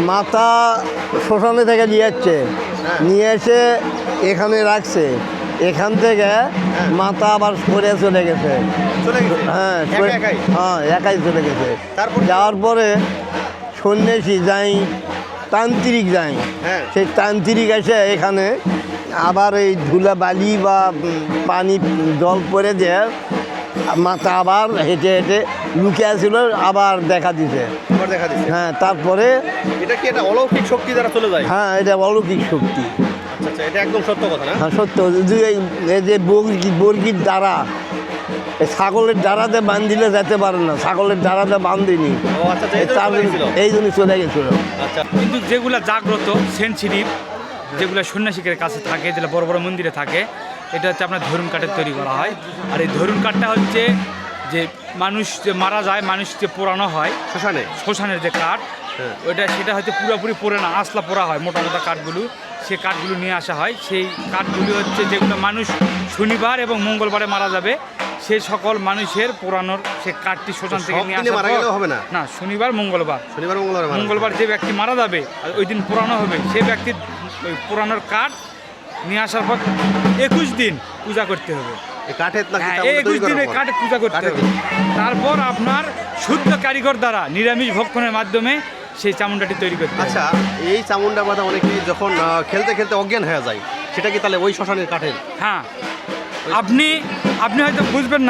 মাথা শ্মশানে থেকে নিয়ে যাচ্ছে, নিয়ে এসে এখানে রাখছে, এখান থেকে মাথা আবার সরে চলে গেছে। হ্যাঁ হ্যাঁ, একাই চলে গেছে। যাওয়ার পরে সন্ন্যাসী যাই, তান্ত্রিক যাই, সেই তান্ত্রিক এসে এখানে আবার এই ধুলা বালি বা পানি জল পরে দিয়ে মাথা আবার হেঁটে হেঁটে লুকিয়ে ছিল, আবার দেখা দিছে। হ্যাঁ, তারপরে এটা কি একটা অলৌকিক শক্তি দ্বারা চলে যায়? হ্যাঁ, এটা অলৌকিক শক্তি। আচ্ছা, এটা একদম সত্য কথা না? হ্যাঁ, সত্য। এই যে বর্গির দ্বারা, ছাগলের দ্বারাতে বান্ধিলে যেতে পারে না, ছাগলের দ্বারাতে বান্ধিনি, এই জন্য চলে গেছিল। আচ্ছা, কিন্তু যেগুলা জাগ্রত সেন্সিটিভ, যেগুলো সন্ন্যাসিকের কাছে থাকে, যেগুলো বড় বড় মন্দিরে থাকে, এটা হচ্ছে আপনার ধরুন কাঠের তৈরি করা হয়। আর এই ধরুন কাঠটা হচ্ছে যে মানুষ যে মারা যায়, মানুষ যে পোড়ানো হয় শ্মশানের যে কাঠ, সেটা হয়তো পুরোপুরি পোড়ে না, আসলা পোড়া হয় মোটা মোটা কাঠগুলো, সেই কাঠগুলো নিয়ে আসা হয়। সেই কাঠগুলি হচ্ছে যেগুলো মানুষ শনিবার এবং মঙ্গলবারে মারা যাবে, সেই সকল মানুষের পোড়ানোর সে কাঠটি শ্মশান থেকে নিয়ে আসা হবে না। শনিবার মঙ্গলবার যে ব্যক্তি মারা যাবে ওই দিন পোড়ানো হবে, সেই ব্যক্তির ওই পোড়ানোর কাঠ নিয়ে আসার পর 21 দিন পূজা করতে হবে। 21 দিনে কাঠে পূজা করতে হবে। তারপর আপনার শুদ্ধ কারিগর দ্বারা নিরামিষ ভক্ষণের মাধ্যমে সেই চামুন্ডাটি তৈরি করতে হবে। আচ্ছা, এই চামুন্ডা কথা অনেকেই যখন খেলতে খেলতে অজ্ঞান হয়ে যায়, সেটা কি তাহলে ওই শ্মশানের কাঠের? হ্যাঁ, আপনি হয়তো বুঝবেন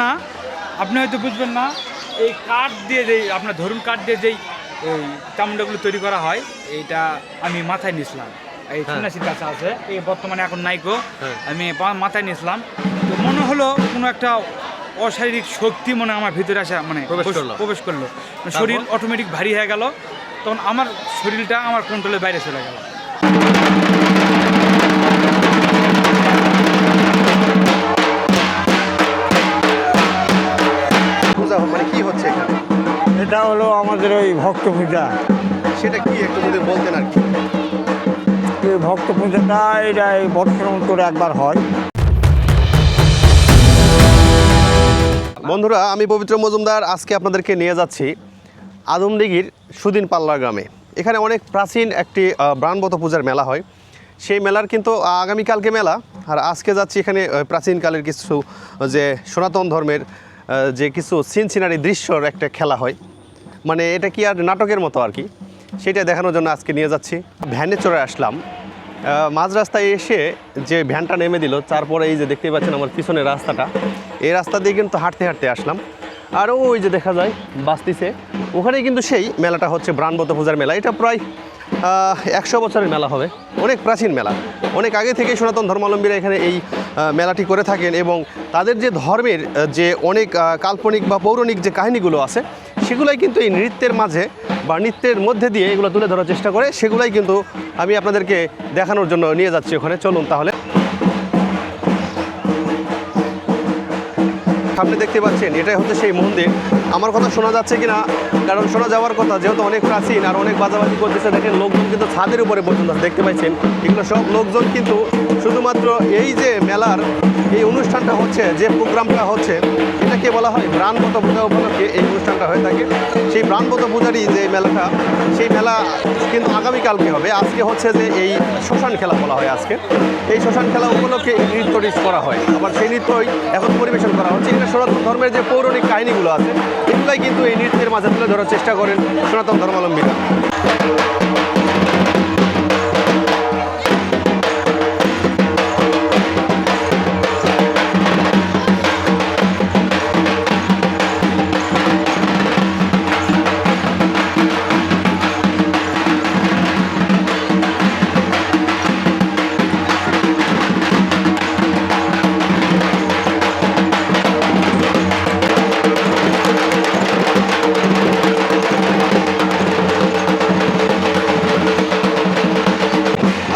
না, এই কাঠ দিয়ে যেই আপনার ধরুন কাঠ দিয়ে যেই এই চামুন্ডাগুলো তৈরি করা হয়, এইটা আমি মাথায় নিয়েছিলাম, এই সন্ন্যাসীর কাছে আছে, এই বর্তমানে এখন নাইকো, আমি মাথায় নিয়েছিলাম। তো মনে হলো কোনো একটা অশারীরিক শক্তি মনে আমার ভিতরে আসা, মানে প্রবেশ করলো, শরীর অটোমেটিক ভারী হয়ে গেল, তখন আমার শরীরটা আমার কন্ট্রোলের বাইরে চলে গেল। মানে কি হচ্ছে এখানে? এটা হলো আমাদের ওই ভক্ত পূজা। সেটা কি একটু যদি বলতেন আর কি? এই ভক্ত পূজাটা এটা এই বছরের অন্তরে একবার হয়। বন্ধুরা, আমি পবিত্র মজুমদার আজকে আপনাদেরকে নিয়ে যাচ্ছি আদমদিঘির সুদিন পাল্লা গ্রামে। এখানে অনেক প্রাচীন একটি ব্রাহ্মণ পূজার মেলা হয়। সেই মেলার কিন্তু আগামীকালকে মেলা, আর আজকে যাচ্ছি এখানে প্রাচীনকালের কিছু যে সনাতন ধর্মের যে কিছু সিনসিনারি দৃশ্যর একটা খেলা হয়, মানে এটা কি আর নাটকের মতো আর কি, সেটা দেখানোর জন্য আজকে নিয়ে যাচ্ছি। ভ্যানে চড়ে আসলাম, মাঝ রাস্তায় এসে যে ভ্যানটা নেমে দিল, তারপরে এই যে দেখতে পাচ্ছেন আমার পিছনের রাস্তাটা, এই রাস্তা দিয়ে কিন্তু হাঁটতে হাঁটতে আসলাম। আর ওই যে দেখা যায় বাসতিছে, ওখানেই কিন্তু সেই মেলাটা হচ্ছে ব্রাহ্মণ পূজার মেলা। এটা প্রায় 100 বছরের মেলা হবে, অনেক প্রাচীন মেলা। অনেক আগে থেকেই সনাতন ধর্মাবলম্বীরা এখানে এই মেলাটি করে থাকেন, এবং তাদের যে ধর্মের যে অনেক কাল্পনিক বা পৌরাণিক যে কাহিনীগুলো আছে, সেগুলোই কিন্তু এই নৃত্যের মাঝে বা নৃত্যের মধ্যে দিয়ে এগুলো তুলে ধরার চেষ্টা করে। সেগুলোই কিন্তু আমি আপনাদেরকে দেখানোর জন্য নিয়ে যাচ্ছি ওখানে। চলুন তাহলে। সামনে দেখতে পাচ্ছেন এটাই হচ্ছে সেই মন্দির। আমার কথা শোনা যাচ্ছে কিনা, কারণ শোনা যাওয়ার কথা, যেহেতু অনেক প্রাচীন আর অনেক বাজাবাজি করতেছে। দেখেন লোকজন কিন্তু ছাদের উপরে পর্যন্ত দেখতে পাচ্ছেন, এগুলো সব লোকজন কিন্তু শুধুমাত্র এই যে মেলার এই অনুষ্ঠানটা হচ্ছে, যে প্রোগ্রামটা হচ্ছে, এটাকে বলা হয় ব্রাহ্মণ পূজা উপলক্ষে এই অনুষ্ঠানটা হয়ে থাকে। সেই ব্রাহ্মণ পূজারই যে মেলাটা, সেই মেলা কিন্তু আগামীকালকে হবে। আজকে হচ্ছে যে এই শ্মশান খেলা বলা হয় আজকে। এই শ্মশান খেলা উপলক্ষে এই নৃত্যটি করা হয়, আবার সেই নৃত্যই এখন পরিবেশন করা হচ্ছে। এটা সনাতন ধর্মের যে পৌরাণিক কাহিনীগুলো আছে, এগুলাই কিন্তু এই নৃত্যের মাঝে তুলে ধরার চেষ্টা করেন সনাতন ধর্মাবলম্বীরা।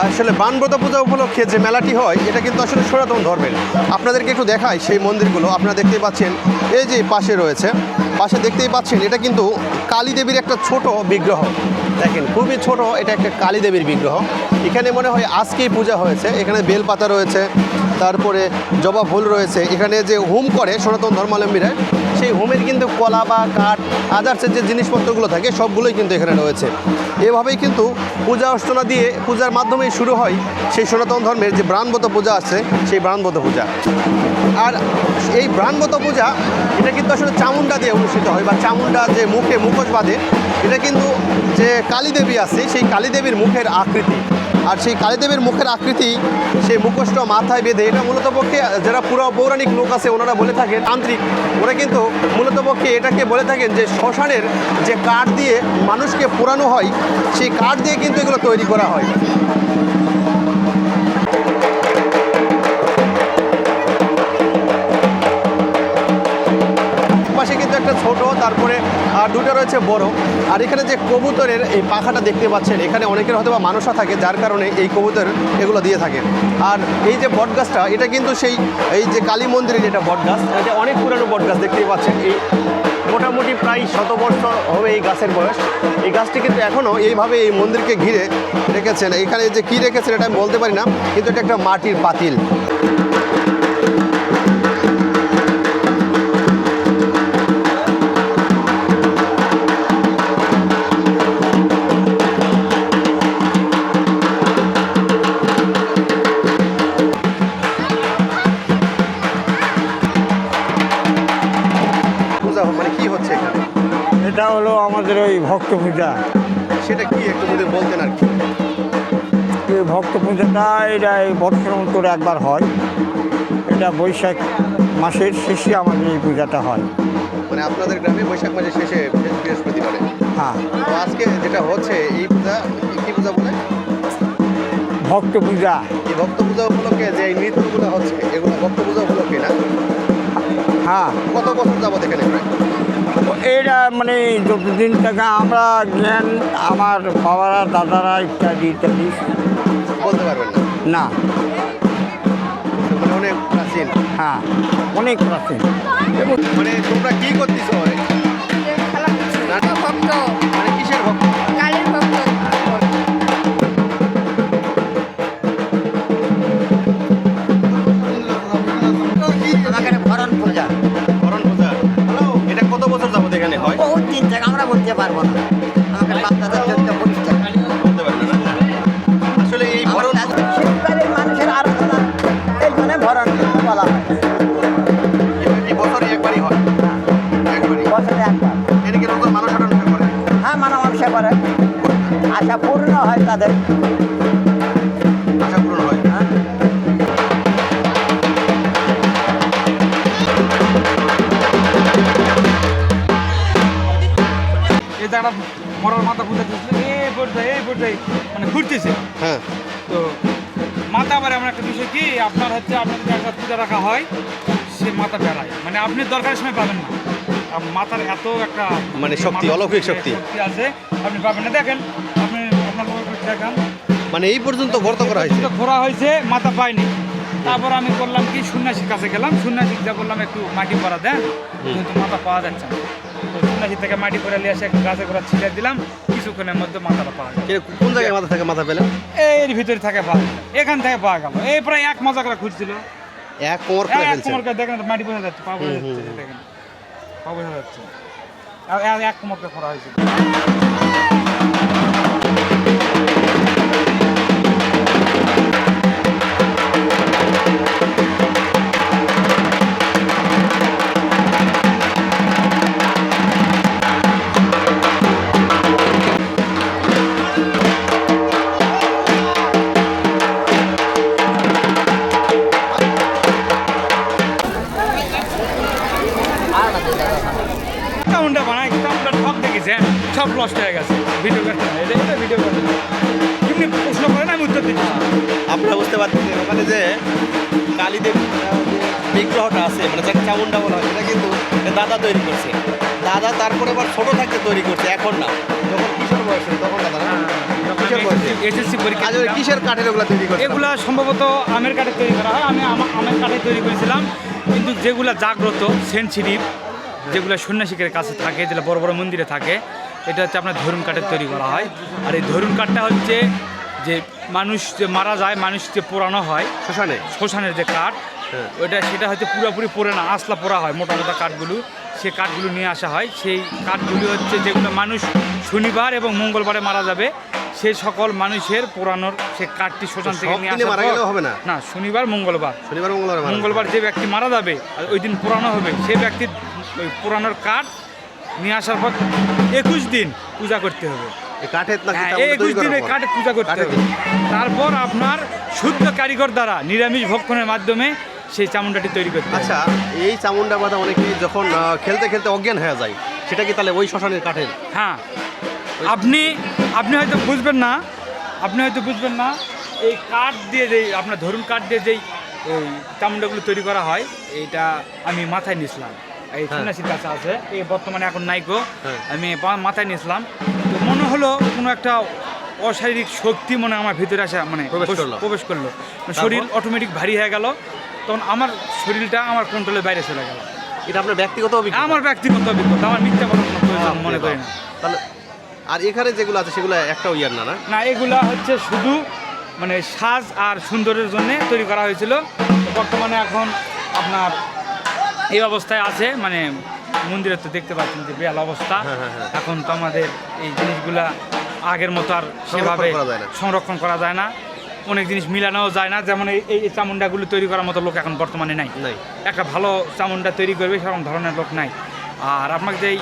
আসলে ব্রাহ্মণ পূজা উপলক্ষে যে মেলাটি হয়, এটা কিন্তু আসলে সনাতন ধর্মের। আপনাদেরকে একটু দেখাই সেই মন্দিরগুলো। আপনারা দেখতেই পাচ্ছেন, এই যে পাশে রয়েছে, পাশে দেখতেই পাচ্ছেন, এটা কিন্তু কালী দেবীর একটা ছোট বিগ্রহ। দেখেন খুবই ছোট, এটা একটা কালী দেবীর বিগ্রহ। এখানে মনে হয় আজকেই পূজা হয়েছে। এখানে বেলপাতা রয়েছে, তারপরে জবা ফুল রয়েছে। এখানে যে হোম করে সনাতন ধর্মাবলম্বীরা, সেই হোমের কিন্তু কলা বা কাঠ আদার্সের যে জিনিসপত্রগুলো থাকে সবগুলোই কিন্তু এখানে রয়েছে। এভাবেই কিন্তু পূজা অর্চনা দিয়ে পূজার মাধ্যমেই শুরু হয় সেই সনাতন ধর্মের যে ব্রাণবত পূজা আছে সেই ব্রাণবত পূজা। আর এই ব্রাণবত পূজা এটা কিন্তু আসলে চামুণ্ডা দিয়ে অনুষ্ঠিত হয়, বা চামুণ্ডা যে মুখে মুখোশ বাঁধে, এটা কিন্তু যে কালীদেবী আছে সেই কালীদেবীর মুখের আকৃতি। আর সেই কালীদেবীর মুখের আকৃতি সেই মুখোশটা মাথায় বেঁধে, এটা মূলত পক্ষে যারা পুরো পৌরাণিক লোক আছে ওনারা বলে থাকেন, তান্ত্রিক, ওরা কিন্তু মূলত পক্ষে এটাকে বলে থাকেন যে শ্মশানের যে কাঠ দিয়ে মানুষকে পোড়ানো হয় সেই কাঠ দিয়ে কিন্তু এগুলো তৈরি করা হয়। পাশে কিন্তু একটা ছোট, তারপরে আর দুটো রয়েছে বড়। আর এখানে যে কবুতরের এই পাখাটা দেখতে পাচ্ছেন, এখানে অনেকের হয়তো বা মানুষা থাকে, যার কারণে এই কবুতর এগুলো দিয়ে থাকে। আর এই যে বটগাছটা, এটা কিন্তু এই যে কালী মন্দিরের যেটা বটগাছ, এটা অনেক পুরানো বটগাছ দেখতেই পাচ্ছেন। এই মোটামুটি প্রায় 100 বছর হবে এই গাছের বয়স। এই গাছটি কিন্তু এখনও এইভাবে এই মন্দিরকে ঘিরে রেখেছেন। এখানে যে কী রেখেছেন এটা আমি বলতে পারি না, কিন্তু এটা একটা মাটির পাতিল। মানে কি হচ্ছে এখানে? এটা হলো আমাদের ওই ভক্ত পূজা। সেটা কি একটু যদি বলতেন আর কি। এই ভক্ত পূজাটা এটা এই বছর অন্তরে একবার হয়। এটা বৈশাখ মাসের শেষে আমাদের এই পূজাটা হয়। মানে আপনাদের গ্রামে বৈশাখ মাসের শেষে বৃহস্পতিবারে? হ্যাঁ। তো আজকে যেটা হচ্ছে এই পূজা, কি পূজা বলে? ভক্ত পূজা। এই ভক্ত পূজা উপলক্ষে যে এই নৃত্যগুলো হচ্ছে, এগুলো ভক্ত পূজা উপলক্ষে না? হ্যাঁ। কত বছর যাবত এখানে প্রায়? এটা মানে যতদিন থেকে আমরা জ্ঞান, আমার বাবারা, দাদারা ইত্যাদি ইত্যাদি বলতে পারবেন না? না। মানে অনেক প্রাচীন? হ্যাঁ, অনেক প্রাচীন। মানে তোমরা কি করতেছ? ভক্ত, মানে কিসের ভক্ত? কালীর ভক্ত। ভরণ পূজা। ভরণ পূজা। এটা কত বছর যাবত এখানে হয়? বহুত দিন থেকে আমরা বলতে পারবো না। আমাকে বাচ্চাদের জন্য পরিষ্কার বলতে পারবেন না? আসলে এই ভরণ শীতকালীন মানুষের আরাধনা, এই জন্য ভরণ বলা হয়। এই বছরে একবারই হয়? একবারই? বছরে একবার। এটা কি নতুন মানুষ আনন্দ করে? হ্যাঁ, মানুষে করে, আশা পূর্ণ হয় তাদের। আশা পূরণ হয়? হ্যাঁ। এই জায়গাটা মরার মাথা ফুটাচ্ছে, এই পড়ছে মানে ঘুরতেছে। হ্যাঁ। তো মাথা আবার এমন একটা বিষয় কি, আপনার হচ্ছে আপনার যদি একটা পূজা রাখা হয়, সে মাথা বেড়ায়, মানে আপনি দরকারের সময় পাবেন না। মাথার এত একটা মানে শক্তি, অলৌকিক শক্তি আছে, আপনি পাবেন না। দেখেন আপনি আপনার দেখান, মানে এই পর্যন্ত ব্রত করা হয়েছে? ঘোরা হয়েছে, মাথা পায়নি। তারপর আমি করলাম কি, সন্ন্যাসীর কাছে গেলাম, সন্ন্যাসী যা বললাম একটু মাটি পরা দেন, কিন্তু মাথা পাওয়া যাচ্ছে না। তো সন্ন্যাসী থেকে মাটি করে নিয়ে এসে একটু গাছে করে ছিটিয়ে দিলাম, কিছুক্ষণের মধ্যে মাথাটা পাওয়া গেল। কোন জায়গায় মাথা থেকে মাথা পেলেন? এর ভিতরে থাকে পাওয়া গেল, এখান থেকে পাওয়া গেল। এই প্রায় 1 মাস করে খুঁজছিল। এক কোমর করে এক ফেলছেন? কোমর করে দেখেন, মাটি বোঝা যাচ্ছে, পা বোঝা যাচ্ছে, দেখেন পা বোঝা যাচ্ছে। আর 1 কোমর করে করা হয়েছিল। চামুন্ডা বানায়, চামুন্ডা ঠক দেখেছে, সব নষ্ট হয়ে গেছে। ভিডিও করতে না, এটা ভিডিও করতে না। এমনি প্রশ্ন করেন, আমি উত্তর দিচ্ছি। আপনারা বুঝতে পারছেন ওখানে যে কালীদেব বিগ্রহটা আছে, মানে যাকে চামুন্ডা বলা হয়, এটা কিন্তু দাদা তৈরি করছে। দাদা তারপরে আবার ছোটো থাকতে তৈরি করছে, এখন না। যখন কিশোর বয়সে তখন দাদা না? কিশোর বয়সে এসএসসি পরীক্ষা কাজের কিসের কাঠের ওগুলা তৈরি করছে? এগুলা সম্ভবত আমের কাঠে তৈরি করা হয়। আমি আমের কাঠে তৈরি করেছিলাম, কিন্তু যেগুলা জাগ্রত, সেনসিটিভ, যেগুলো সন্ন্যাসিকের কাছে থাকে, যেগুলো বড় বড় মন্দিরে থাকে, এটা হচ্ছে আপনার ধরুন কাঠের তৈরি করা হয়। আর এই ধরুন কাঠটা হচ্ছে যে মানুষ যে মারা যায়, মানুষ যে পোড়ানো হয় শ্মশানের যে কাঠ, ওইটা সেটা হচ্ছে পুরোপুরি পোড়ে না, আসলা পোড়া হয়, মোটা মোটা কাঠগুলো সে কাঠগুলো নিয়ে আসা হয়। সেই কাঠগুলি হচ্ছে যেগুলো মানুষ শনিবার এবং মঙ্গলবারে মারা যাবে, সেই সকল মানুষের পোড়ানোর সে কাঠটি শ্মশান থেকে নিয়ে আসা মারা গেলেও হবে না, না, শনিবার মঙ্গলবার মঙ্গলবার মঙ্গলবার যে ব্যক্তি মারা যাবে আর ওই দিন পোড়ানো হবে, সেই ব্যক্তির ওই পোড়ানোর কাঠ নিয়ে আসার পর 21 দিন পূজা করতে হবে। কাঠের নাকি 21 দিনে কাঠে পূজা করতে হবে। তারপর আপনার শুদ্ধ কারিগর দ্বারা নিরামিষ ভক্ষণের মাধ্যমে সেই চামুন্ডাটি তৈরি করতে হবে। আচ্ছা, এই চামুন্ডা মাথা অনেকেই যখন খেলতে খেলতে অজ্ঞান হয়ে যায়, সেটা কি তাহলে ওই শ্মশানের কাঠের? হ্যাঁ, আপনি হয়তো বুঝবেন না, এই কাঠ দিয়ে যেই আপনার ধরুন কাঠ দিয়ে যেই ওই চামুন্ডাগুলো তৈরি করা হয়, এইটা আমি মাথায় নিয়েছিলাম, এই সন্ন্যাসীর কাছে আছে, এই বর্তমানে এখন নাইকো, আমি মাথায় নিয়েছিলাম। তো মনে হলো কোনো একটা অশারীরিক শক্তি মনে আমার ভিতরে আসা মানে প্রবেশ করলো, শরীর অটোমেটিক ভারী হয়ে গেল, তখন আমার শরীরটা আমার কন্ট্রোলের বাইরে চলে গেল। এটা আপনার ব্যক্তিগত অভিজ্ঞতা? আমার ব্যক্তিগত অভিজ্ঞতা, আমার মিথ্যা বলার কোনো প্রয়োজন মনে করি না। তাহলে আর এখানে যেগুলো আছে সেগুলো একটাও ইয়ার না? না, এগুলা হচ্ছে শুধু মানে সাজ আর সুন্দরের জন্য তৈরি করা হয়েছিল। বর্তমানে এখন আপনার এই অবস্থায় আছে, মানে মন্দিরে তো দেখতে পাচ্ছেন যে বেহাল অবস্থা। এখন তো আমাদের এই জিনিসগুলা আগের মতো আর সেভাবে সংরক্ষণ করা যায় না, অনেক জিনিস মিলানোও যায় না। যেমন এই চামুন্ডাগুলো তৈরি করার মতো লোক এখন বর্তমানে নাই। একটা ভালো চামুন্ডা তৈরি করবে সেরকম ধরনের লোক নাই। আর আপনাকে যেই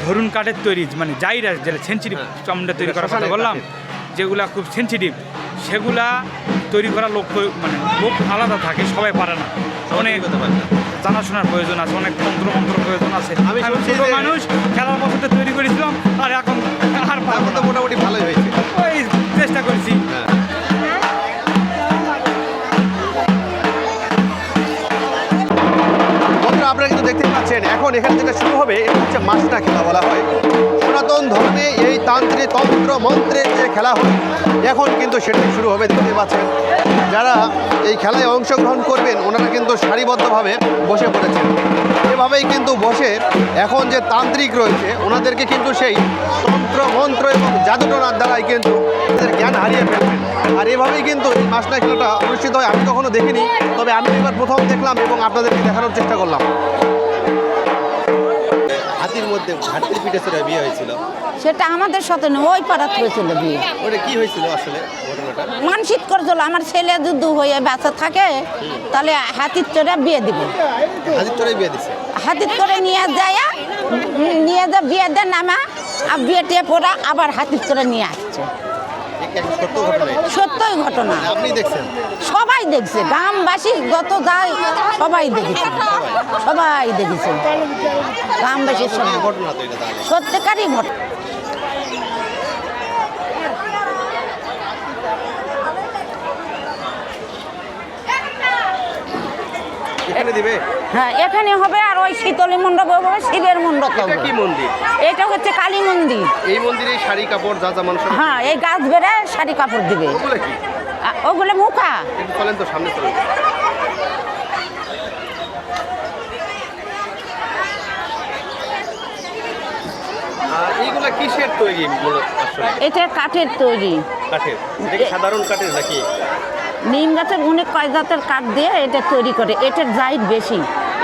ধরুন কাঠের তৈরি মানে জাইরা যেটা সেন্সিটিভ চামুন্ডা তৈরি করার কথা বললাম, যেগুলা খুব সেন্সিটিভ, সেগুলা তৈরি করা লোক মানে লোক আলাদা থাকে, সবাই পারে না, অনেক জানাশোনার প্রয়োজন আছে, অনেক তন্ত্র প্রয়োজন আছে। আমি ছোট মানুষ খেলার পথে তৈরি করেছিলাম, আর এখন আর মোটামুটি ভালোই হয়েছে, ওই চেষ্টা করেছি। আপনারা কিন্তু দেখতে পাচ্ছেন এখন এখান থেকে শুরু হবে, এটা হচ্ছে মাস্টার খেলা বলা হয়। সনাতন ধর্মে এই তন্ত্র মন্ত্রের যে খেলা হয় এখন কিন্তু সেটাই শুরু হবে। দেখতে পাচ্ছেন যারা এই খেলায় অংশগ্রহণ করবেন ওনারা কিন্তু সারিবদ্ধভাবে বসে পড়েছেন। এভাবেই কিন্তু বসে এখন যে তান্ত্রিক রয়েছে ওনাদেরকে কিন্তু সেই তন্ত্র মন্ত্র এবং জাদুটনার দ্বারাই কিন্তু তাদের জ্ঞান হারিয়ে ফেলবেন। আর এভাবেই কিন্তু এই মাস্টার খেলাটা অনুষ্ঠিত হয়। আমি কখনো দেখিনি, তবে আমি এবার প্রথম দেখলাম এবং আপনাদেরকে দেখানোর চেষ্টা করলাম। হাতির মধ্যে হাতির পিঠে চড়ে বিয়ে হয়েছিল, সেটা আমাদের সাথে না, ওই পাড়াত হয়েছিল বিয়ে। ওটা কি হয়েছিল আসলে ঘটনাটা? মানসিক করেছিল আমার ছেলে যুদ্ধ হয়ে বাচ্চা থাকে, তাহলে হাতির চড়ে বিয়ে দিবে। হাতির চড়ে বিয়ে দিছে? হাতির করে নিয়ে যায় বিয়ে দেয় নামা, আর বিয়েটিয়ে পড়া আবার হাতির করে নিয়ে আসছে। সত্যই ঘটনা, আপনি দেখছেন? সবাই দেখছে, গ্রামবাসী যত যায় সবাই দেখেছে, গ্রামবাসীর সবাই। সত্যিকারই ঘটনা। এখানে দিবে? হ্যাঁ, এখানে হবে। আর ওই শীতলী মণ্ডপ হবে, শিবের মণ্ডপ হবে। কি মন্দির? এটা হচ্ছে কালী মন্দির। এই মন্দিরে শাড়ি কাপড় যা যা মানুষ, হ্যাঁ, এই গাছ বেড়ে শাড়ি কাপড় দিবে। ওগুলো কি? ওগুলো মুখা। চলেন তো সামনে চলেন। আর এইগুলা কিসের তৈরি মূলত আসলে? এটা কাঠের তৈরি। কাঠের? এটা কি সাধারণ কাঠের নাকি? নিম গাছের অনেক কয় জাতের কাঠ দিয়ে এটা তৈরি করে। এটার জাইট বেশি,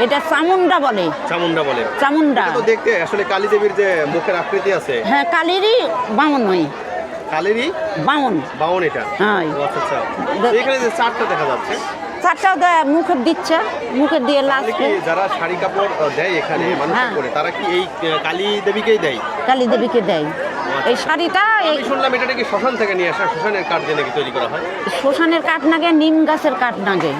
এটা চামুন্ডা বলে। চামুন্ডা তো দেখতে আসলে কালী দেবীর যে মুখের আকৃতি আছে। হ্যাঁ, কালীরই বামন নয়, কালীরই বামন এটা। হ্যাঁ, আচ্ছা। এখানে যে চারটা দেখা যাচ্ছে, চারটাও মুখে দিচ্ছে, মুখে দিয়ে লাস্টে যারা শাড়ি কাপড় দেয় এখানে মানুষ করে, তারা কি এই কালী দেবীকেই দেয়? কালী দেবীকে দেয় এই শাড়িটা। আমি শুনলাম এটা নাকি শ্মশান থেকে নিয়ে আসা, শ্মশানের কাঠ দিয়ে নাকি তৈরি করা হয়। শ্মশানের কাঠ নাগে, নিম গাছের কাঠ নাগে।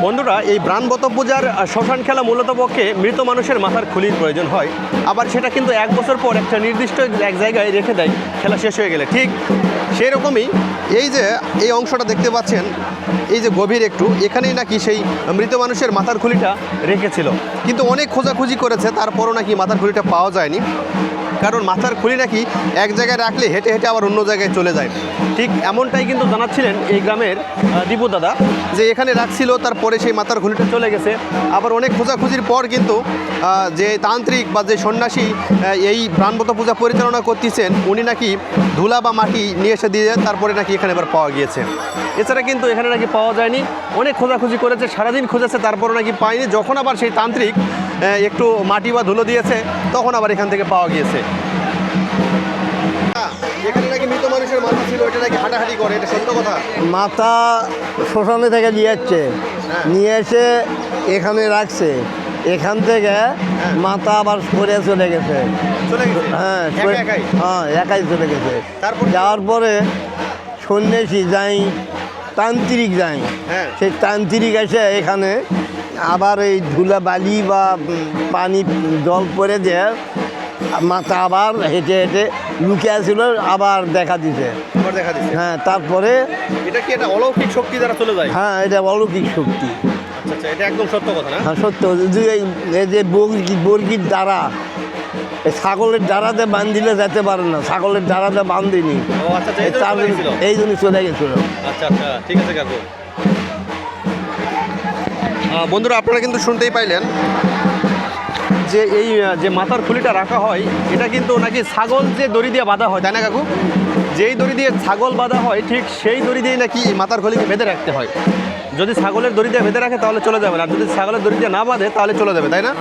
বন্ধুরা, এই ব্রাণবত পূজার শ্মশান খেলা মূলত পক্ষে মৃত মানুষের মাথার খুলির প্রয়োজন হয়, আবার সেটা কিন্তু 1 বছর পর একটা নির্দিষ্ট এক জায়গায় রেখে দেয় খেলা শেষ হয়ে গেলে। ঠিক সেই রকমই এই যে এই অংশটা দেখতে পাচ্ছেন, এই যে গভীর একটু, এখানেই নাকি সেই মৃত মানুষের মাথার খুলিটা রেখেছিল, কিন্তু অনেক খোঁজাখুঁজি করেছে, তারপরও নাকি মাথার খুলিটা পাওয়া যায়নি। কারণ মাথার খুলি নাকি এক জায়গায় রাখলে হেঁটে হেঁটে আবার অন্য জায়গায় চলে যায়। ঠিক এমনটাই কিন্তু জানাচ্ছিলেন এই গ্রামের দীপু দাদা, যে এখানে রাখছিল, তারপরে সেই মাথার খুলিটা চলে গেছে। আবার অনেক খোঁজাখুঁজির পর কিন্তু যে তান্ত্রিক বা যে সন্ন্যাসী এই ব্রাণবত পূজা পরিচালনা করতেছেন, উনি নাকি ধুলা বা মাটি নিয়ে এসে দিয়ে তারপরে নাকি এখানে এবার পাওয়া গিয়েছে। এছাড়া কিন্তু এখানে নাকি পাওয়া যায়নি, অনেক খোঁজাখুঁজি করেছে, সারাদিন খুঁজেছে, তারপরে নাকি পায়নি। যখন আবার সেই তান্ত্রিক একটু মাটি বা ধুলো দিয়েছে, তখন আবার এখান থেকে পাওয়া গিয়েছে। এখানে নাকি মৃত মানুষের মাথা ছিল, এটা নাকি হাঁটাহাঁটি করে, এটা সত্য কথা? মাথা শ্মশানে থেকে নিয়ে যাচ্ছে, নিয়ে এসে এখানে রাখছে, এখান থেকে মাথা আবার সরে চলে গেছে। চলে গেছে? হ্যাঁ একাই? হ্যাঁ, একাই চলে গেছে। তারপর? যাওয়ার পরে সন্ন্যাসী যাই, তান্ত্রিক যাই, হ্যাঁ। সেই তান্ত্রিক এসে এখানে আবার এই ধুলা বালি বা পানি জল পরে দিয়ে মাথা আবার হেঁটে হেঁটে লুকিয়ে ছিল, আবার দেখা দিছে। আবার দেখা দিচ্ছে? হ্যাঁ, তারপরে এটা কি এটা অলৌকিক শক্তি দ্বারা চলে যায়? হ্যাঁ, এটা অলৌকিক শক্তি। আচ্ছা আচ্ছা, এটা একদম সত্য কথা না? হ্যাঁ, সত্য। এই যে বর্গির দ্বারা, এই ছাগলের দ্বারাতে বান্ধিলে যেতে পারে না, ছাগলের দ্বারাতে বান্ধিনি, ও আচ্ছা আচ্ছা, এই জন্য চলে গেছিল? এই জন্য চলে গেছিল। আচ্ছা আচ্ছা, ঠিক আছে কাকু। বন্ধুরা, আপনারা কিন্তু শুনতেই পাইলেন যে এই যে মাথার খুলিটা রাখা হয়, এটা কিন্তু নাকি ছাগল যে দড়ি দিয়ে বাঁধা হয়, তাই না কাকু? যেই দড়ি দিয়ে ছাগল বাঁধা হয়, ঠিক সেই দড়ি দিয়েই নাকি এই মাথার খুলিকে বেঁধে রাখতে হয়। যদি ছাগলের দড়ি দিয়ে বেঁধে রাখে তাহলে চলে যাবে না, আর যদি ছাগলের দড়ি দিয়ে না বাঁধে তাহলে চলে যাবে, তাই না?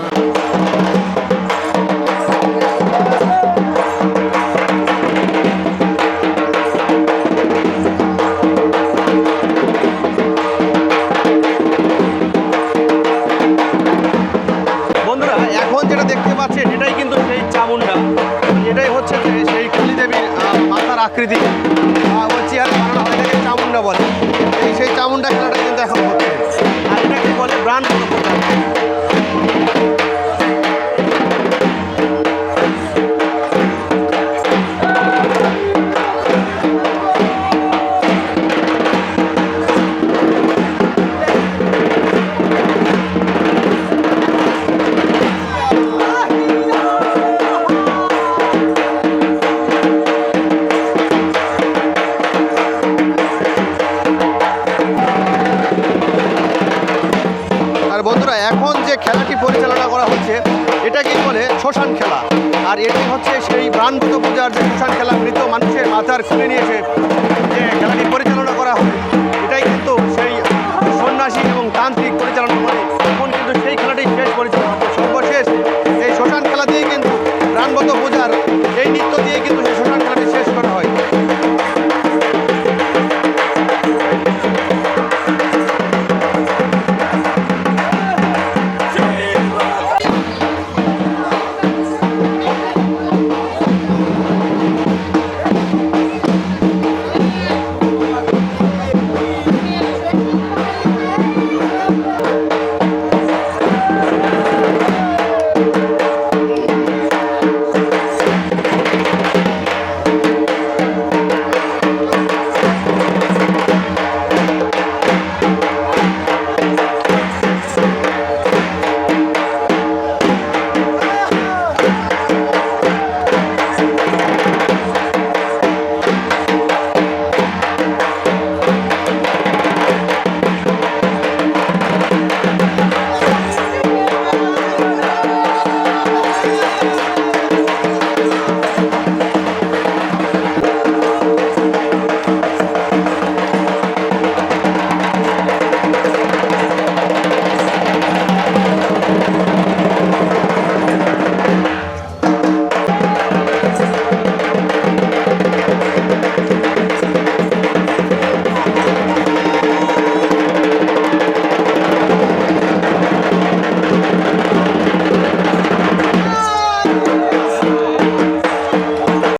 বন্ধুরা, এখন যেটা দেখতে পাচ্ছেন এটাই কিন্তু সেই চামুন্ডা, এটাই হচ্ছে যে সেই কালী দেবীর মাথার আকৃতি, ওই চেয়ারে বানানো হয়, এটাকে চামুন্ডা বলে। সেই চামুন্ডা খেলাটা কিন্তু এখন হচ্ছে, আর এটাকে বলে ব্রাণবত পূজা। আর বন্ধুরা, এখন যে খেলাটি পরিচালনা করা হচ্ছে এটাকেই বলে শ্মশান খেলা, আর এটাই হচ্ছে সেই ব্রাণবত পূজার যে শ্মশান খেলা, মৃত মানুষের মাথার খুলে নিয়ে এসে যে খেলাটি পরিচালনা করা হয়,